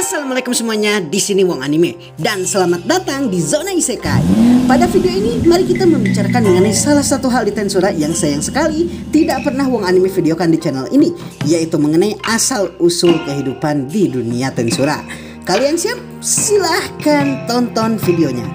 Assalamualaikum semuanya, di sini Wong Anime dan selamat datang di Zona Isekai. Pada video ini mari kita membicarakan mengenai salah satu hal di Tensura yang sayang sekali tidak pernah Wong Anime videokan di channel ini, yaitu mengenai asal usul kehidupan di dunia Tensura. Kalian siap? Silahkan tonton videonya.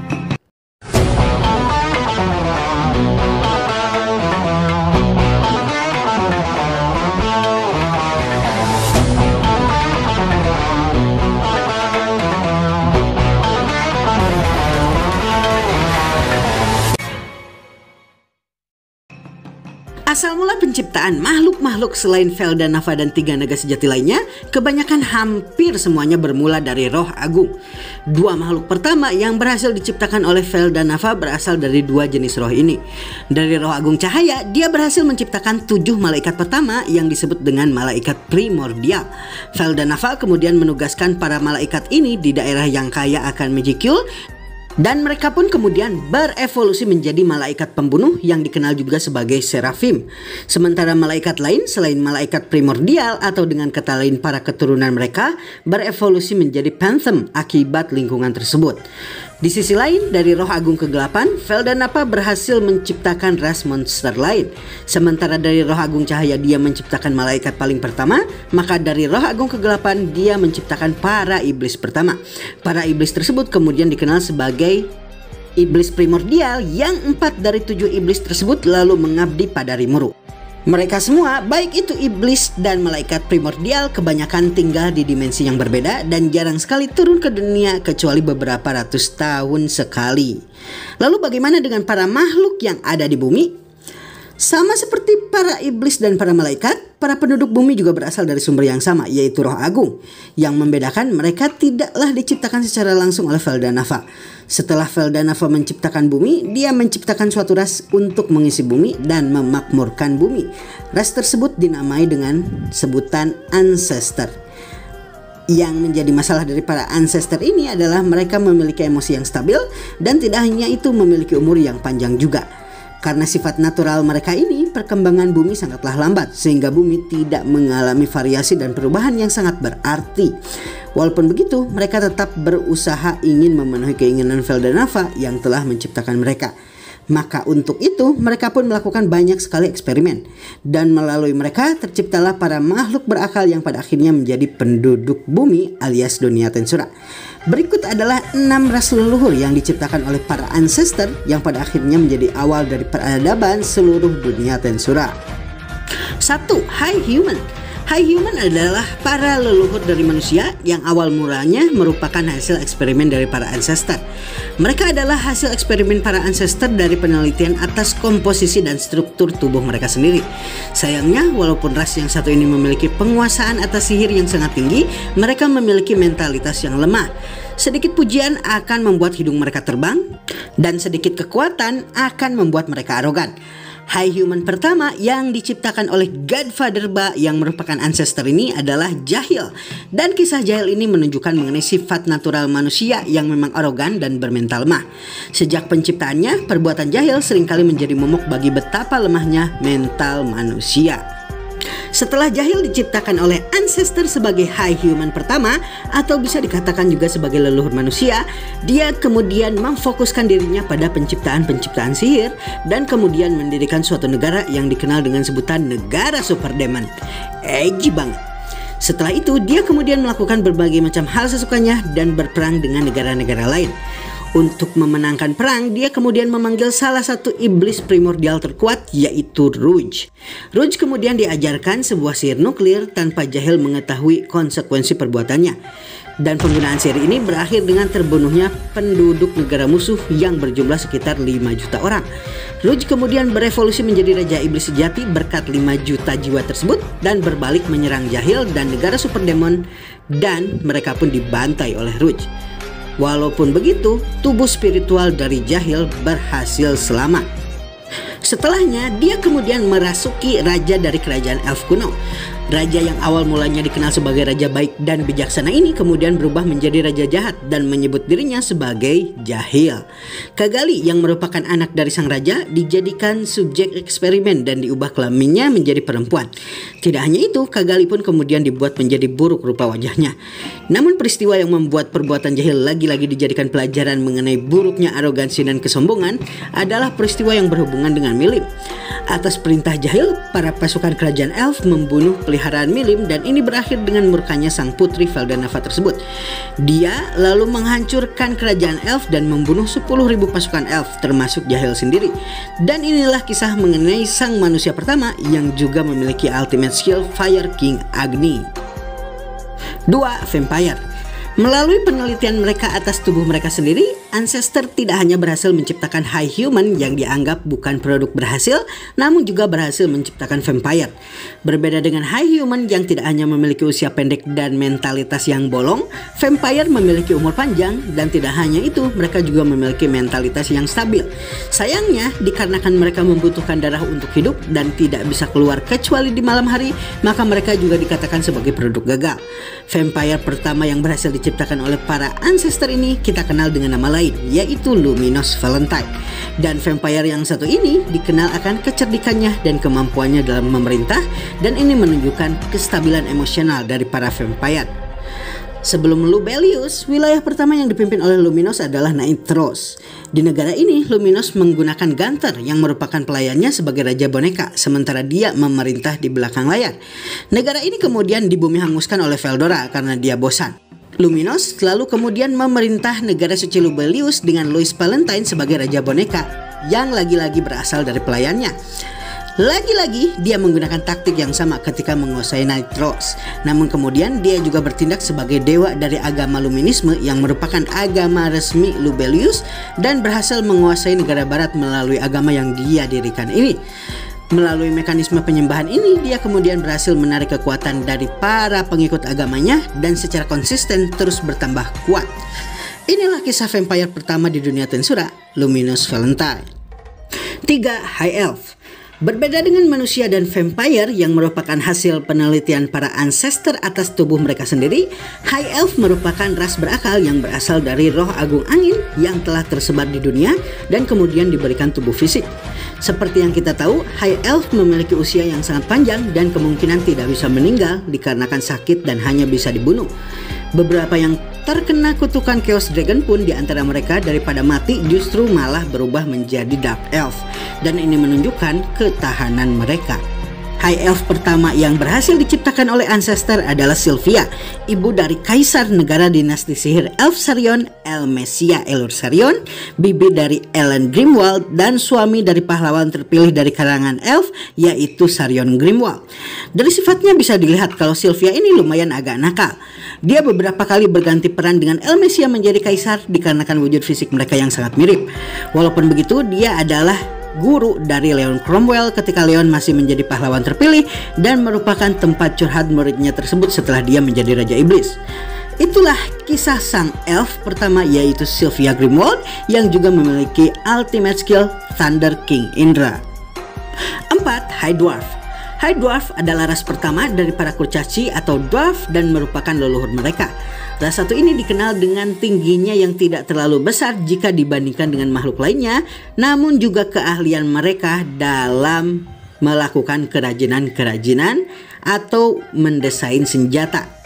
Asal mula penciptaan makhluk-makhluk selain Veldanava dan 3 naga sejati lainnya, kebanyakan hampir semuanya bermula dari roh agung. Dua makhluk pertama yang berhasil diciptakan oleh Veldanava berasal dari dua jenis roh ini. Dari roh agung cahaya, dia berhasil menciptakan 7 malaikat pertama yang disebut dengan malaikat primordial. Veldanava kemudian menugaskan para malaikat ini di daerah yang kaya akan Magicule, dan mereka pun kemudian berevolusi menjadi malaikat pembunuh yang dikenal juga sebagai Seraphim. Sementara malaikat lain selain malaikat primordial atau dengan kata lain para keturunan mereka berevolusi menjadi Phantom akibat lingkungan tersebut. Di sisi lain, dari roh agung kegelapan, Veldanava berhasil menciptakan ras monster lain. Sementara dari roh agung cahaya dia menciptakan malaikat paling pertama, maka dari roh agung kegelapan dia menciptakan para iblis pertama. Para iblis tersebut kemudian dikenal sebagai iblis primordial yang 4 dari 7 iblis tersebut lalu mengabdi pada Rimuru. Mereka semua, baik itu iblis dan malaikat primordial, kebanyakan tinggal di dimensi yang berbeda dan jarang sekali turun ke dunia kecuali beberapa ratus tahun sekali. Lalu bagaimana dengan para makhluk yang ada di bumi? Sama seperti para iblis dan para malaikat, para penduduk bumi juga berasal dari sumber yang sama, yaitu roh agung. Yang membedakan mereka tidaklah diciptakan secara langsung oleh Veldanava. Setelah Veldanava menciptakan bumi, dia menciptakan suatu ras untuk mengisi bumi dan memakmurkan bumi. Ras tersebut dinamai dengan sebutan Ancestor. Yang menjadi masalah dari para Ancestor ini adalah mereka memiliki emosi yang stabil dan tidak hanya itu memiliki umur yang panjang juga. Karena sifat natural mereka ini, perkembangan bumi sangatlah lambat sehingga bumi tidak mengalami variasi dan perubahan yang sangat berarti. Walaupun begitu, mereka tetap berusaha ingin memenuhi keinginan Veldanava yang telah menciptakan mereka. Maka untuk itu mereka pun melakukan banyak sekali eksperimen. Dan melalui mereka terciptalah para makhluk berakal yang pada akhirnya menjadi penduduk bumi alias dunia Tensura. Berikut adalah 6 ras leluhur yang diciptakan oleh para Ancestor yang pada akhirnya menjadi awal dari peradaban seluruh dunia Tensura. 1. High Human. High Human adalah para leluhur dari manusia yang awal mulanya merupakan hasil eksperimen dari para Ancestor. Mereka adalah hasil eksperimen para Ancestor dari penelitian atas komposisi dan struktur tubuh mereka sendiri. Sayangnya, walaupun ras yang satu ini memiliki penguasaan atas sihir yang sangat tinggi, mereka memiliki mentalitas yang lemah. Sedikit pujian akan membuat hidung mereka terbang, dan sedikit kekuatan akan membuat mereka arogan. High Human pertama yang diciptakan oleh Godfather Ba yang merupakan Ancestor ini adalah Jahil. Dan kisah Jahil ini menunjukkan mengenai sifat natural manusia yang memang arogan dan bermental lemah. Sejak penciptaannya, perbuatan Jahil seringkali menjadi momok bagi betapa lemahnya mental manusia. Setelah Jahil diciptakan oleh Ancestor sebagai High Human pertama, atau bisa dikatakan juga sebagai leluhur manusia, dia kemudian memfokuskan dirinya pada penciptaan sihir dan kemudian mendirikan suatu negara yang dikenal dengan sebutan Negara Super Demon. Edgy banget. Setelah itu dia kemudian melakukan berbagai macam hal sesukanya dan berperang dengan negara-negara lain. Untuk memenangkan perang, dia kemudian memanggil salah satu iblis primordial terkuat, yaitu Rouge. Rouge kemudian diajarkan sebuah sihir nuklir tanpa Jahil mengetahui konsekuensi perbuatannya. Dan penggunaan sihir ini berakhir dengan terbunuhnya penduduk negara musuh yang berjumlah sekitar 5 juta orang. Rouge kemudian berevolusi menjadi Raja Iblis sejati berkat 5 juta jiwa tersebut dan berbalik menyerang Jahil dan negara Super Demon, dan mereka pun dibantai oleh Rouge. Walaupun begitu, tubuh spiritual dari Jahil berhasil selamat. Setelahnya, dia kemudian merasuki raja dari kerajaan elf kuno. Raja yang awal mulanya dikenal sebagai raja baik dan bijaksana ini kemudian berubah menjadi raja jahat dan menyebut dirinya sebagai jahil. Kagali yang merupakan anak dari sang raja dijadikan subjek eksperimen dan diubah kelaminnya menjadi perempuan. Tidak hanya itu, Kagali pun kemudian dibuat menjadi buruk rupa wajahnya. Namun peristiwa yang membuat perbuatan jahil lagi-lagi dijadikan pelajaran mengenai buruknya arogansi dan kesombongan adalah peristiwa yang berhubungan dengan Milim. Atas perintah jahil, para pasukan kerajaan elf membunuh peliharaan Milim dan ini berakhir dengan murkanya sang putri Feldenava tersebut. Dia lalu menghancurkan kerajaan elf dan membunuh 10.000 pasukan elf termasuk jahil sendiri. Dan inilah kisah mengenai sang manusia pertama yang juga memiliki ultimate skill Fire King Agni. 2. Vampire. Melalui penelitian mereka atas tubuh mereka sendiri, Ancestor tidak hanya berhasil menciptakan High Human yang dianggap bukan produk berhasil, namun juga berhasil menciptakan vampire. Berbeda dengan High Human yang tidak hanya memiliki usia pendek dan mentalitas yang bolong, vampire memiliki umur panjang dan tidak hanya itu, mereka juga memiliki mentalitas yang stabil. Sayangnya, dikarenakan mereka membutuhkan darah untuk hidup dan tidak bisa keluar kecuali di malam hari, maka mereka juga dikatakan sebagai produk gagal. Vampire pertama yang berhasil diciptakan oleh para ancestor ini kita kenal dengan nama lain, yaitu Luminous Valentine. Dan vampire yang satu ini dikenal akan kecerdikannya dan kemampuannya dalam memerintah, dan ini menunjukkan kestabilan emosional dari para vampire. Sebelum Lubelius, wilayah pertama yang dipimpin oleh Luminos adalah Naitros. Di negara ini, Luminos menggunakan Gunther yang merupakan pelayannya sebagai raja boneka, sementara dia memerintah di belakang layar. Negara ini kemudian dibumi hanguskan oleh Veldora karena dia bosan. Luminos lalu kemudian memerintah negara suci Lubelius dengan Louis Valentine sebagai raja boneka yang lagi-lagi berasal dari pelayannya. Lagi-lagi dia menggunakan taktik yang sama ketika menguasai Naitros. Namun kemudian dia juga bertindak sebagai dewa dari agama Luminisme yang merupakan agama resmi Lubelius dan berhasil menguasai negara barat melalui agama yang dia dirikan ini. Melalui mekanisme penyembahan ini, dia kemudian berhasil menarik kekuatan dari para pengikut agamanya dan secara konsisten terus bertambah kuat. Inilah kisah vampire pertama di dunia Tensura, Luminous Valentine. 3. High Elf. Berbeda dengan manusia dan vampire yang merupakan hasil penelitian para ancestor atas tubuh mereka sendiri, High Elf merupakan ras berakal yang berasal dari roh agung angin yang telah tersebar di dunia dan kemudian diberikan tubuh fisik. Seperti yang kita tahu, High Elf memiliki usia yang sangat panjang dan kemungkinan tidak bisa meninggal dikarenakan sakit dan hanya bisa dibunuh. Beberapa yang terkena kutukan Chaos Dragon pun di antara mereka daripada mati justru malah berubah menjadi Dark Elf, dan ini menunjukkan ketahanan mereka. High Elf pertama yang berhasil diciptakan oleh ancestor adalah Sylvia, ibu dari kaisar negara dinasti sihir Elf Sarion, Elmesia Elursarion, bibi dari Ellen Grimwald, dan suami dari pahlawan terpilih dari kalangan Elf, yaitu Sarion Grimwald. Dari sifatnya bisa dilihat kalau Sylvia ini lumayan agak nakal. Dia beberapa kali berganti peran dengan Elmesia menjadi kaisar dikarenakan wujud fisik mereka yang sangat mirip. Walaupun begitu, dia adalah guru dari Leon Cromwell ketika Leon masih menjadi pahlawan terpilih dan merupakan tempat curhat muridnya tersebut setelah dia menjadi Raja Iblis. Itulah kisah sang elf pertama, yaitu Sylvia Grimwald yang juga memiliki ultimate skill Thunder King Indra. 4. High Dwarf. High Dwarf adalah ras pertama dari para kurcaci atau dwarf dan merupakan leluhur mereka. Ras satu ini dikenal dengan tingginya yang tidak terlalu besar jika dibandingkan dengan makhluk lainnya, namun juga keahlian mereka dalam melakukan kerajinan-kerajinan atau mendesain senjata.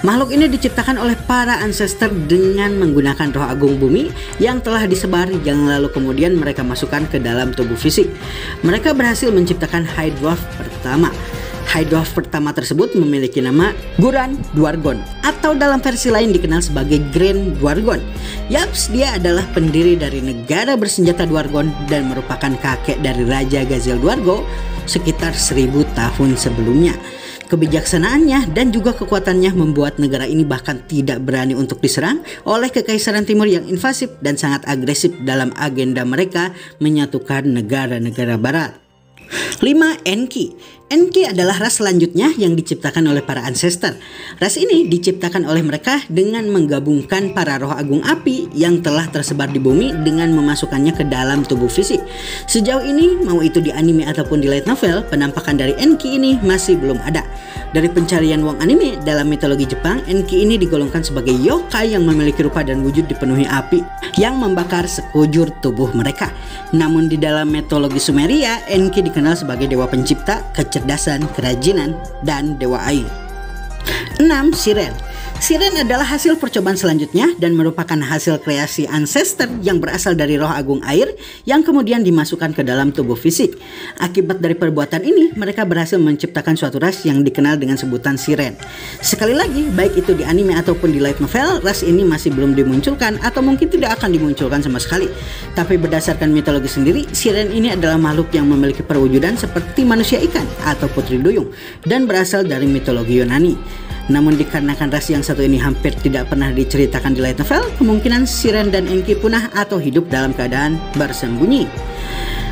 Makhluk ini diciptakan oleh para ancestor dengan menggunakan roh agung bumi yang telah disebar yang lalu kemudian mereka masukkan ke dalam tubuh fisik. Mereka berhasil menciptakan High Dwarf pertama. High Dwarf pertama tersebut memiliki nama Guran Dwargon atau dalam versi lain dikenal sebagai Grand Dwargon. Yaps, dia adalah pendiri dari negara bersenjata Dwargon dan merupakan kakek dari Raja Gazel Dwargo sekitar 1000 tahun sebelumnya. Kebijaksanaannya dan juga kekuatannya membuat negara ini bahkan tidak berani untuk diserang oleh Kekaisaran Timur yang invasif dan sangat agresif dalam agenda mereka menyatukan negara-negara barat. 5. Enki. Enki adalah ras selanjutnya yang diciptakan oleh para ancestor. Ras ini diciptakan oleh mereka dengan menggabungkan para roh agung api yang telah tersebar di bumi dengan memasukkannya ke dalam tubuh fisik. Sejauh ini, mau itu di anime ataupun di light novel, penampakan dari Enki ini masih belum ada. Dari pencarian wong anime dalam mitologi Jepang, Enki ini digolongkan sebagai yokai yang memiliki rupa dan wujud dipenuhi api yang membakar sekujur tubuh mereka. Namun di dalam mitologi Sumeria, Enki dikenal sebagai dewa pencipta, kecerdasan, kerajinan, dan dewa air. 6. Siren. Siren adalah hasil percobaan selanjutnya dan merupakan hasil kreasi ancestor yang berasal dari roh agung air yang kemudian dimasukkan ke dalam tubuh fisik. Akibat dari perbuatan ini, mereka berhasil menciptakan suatu ras yang dikenal dengan sebutan Siren. Sekali lagi, baik itu di anime ataupun di light novel, ras ini masih belum dimunculkan atau mungkin tidak akan dimunculkan sama sekali. Tapi berdasarkan mitologi sendiri, Siren ini adalah makhluk yang memiliki perwujudan seperti manusia ikan atau putri duyung dan berasal dari mitologi Yunani. Namun dikarenakan ras yang satu ini hampir tidak pernah diceritakan di light novel, kemungkinan Siren dan Enki punah atau hidup dalam keadaan bersembunyi.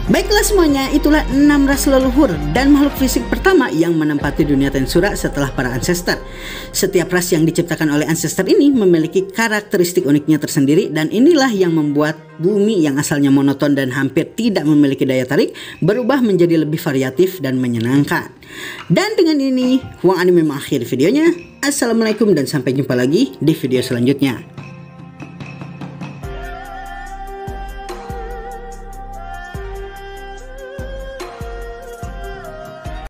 Baiklah semuanya, itulah 6 ras leluhur dan makhluk fisik pertama yang menempati dunia Tensura setelah para ancestor. Setiap ras yang diciptakan oleh ancestor ini memiliki karakteristik uniknya tersendiri dan inilah yang membuat bumi yang asalnya monoton dan hampir tidak memiliki daya tarik berubah menjadi lebih variatif dan menyenangkan. Dan dengan ini, Wong Anime mengakhiri videonya. Assalamualaikum dan sampai jumpa lagi di video selanjutnya.